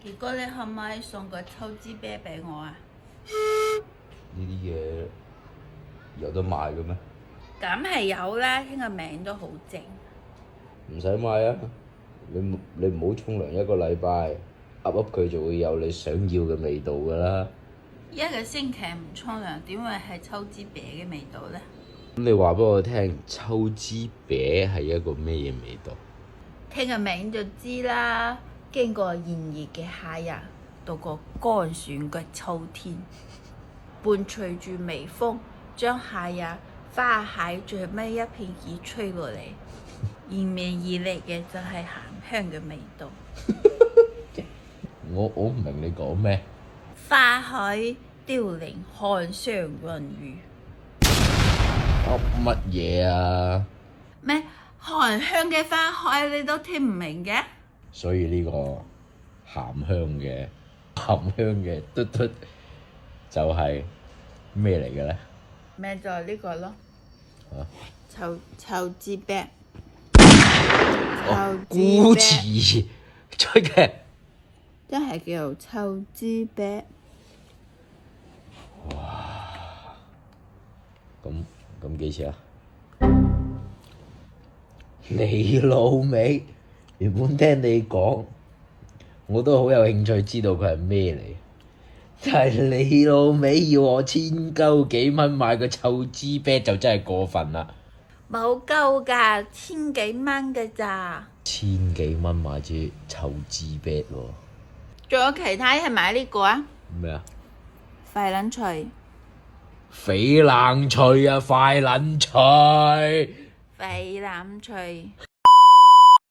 傑哥，你可唔可以送個抽脂啤俾我啊？呢啲嘢有得賣嘅咩？梗係有啦，聽個名都好正。唔使買啊！你唔好沖涼一個禮拜，噏佢就會有你想要嘅味道㗎啦。一個星期唔沖涼，點會係抽脂啤嘅味道呢？咁你話俾我聽，抽脂啤係一個咩嘢味道？聽個名就知啦。經過炎熱嘅夏日，到個乾爽嘅秋天，伴隨住微風，將夏日花喺最尾一片葉吹落嚟，迎面而嚟嘅就係鹹香嘅味道。我唔明你講咩？花海凋零，寒霜雲雨。乜嘢啊？咩寒香嘅花海你都聽唔明嘅？所以呢個鹹香嘅嘟嘟就係咩嚟嘅咧？咩就係呢個咯。啊！抽脂啤。古詞出嘅。真係叫做抽脂啤。咁幾錢啊？你老味，原本聽你講，我都好有興趣知道佢係咩嚟。但係你老味要我1000幾蚊買個臭脂啤就真係過分啦！冇夠㗎，1000幾蚊㗎咋。1000幾蚊買支臭脂啤喎。仲有其他係買呢個啊？咩啊？翡冷翠。翡冷翠啊，快撚脆！翡冷翠。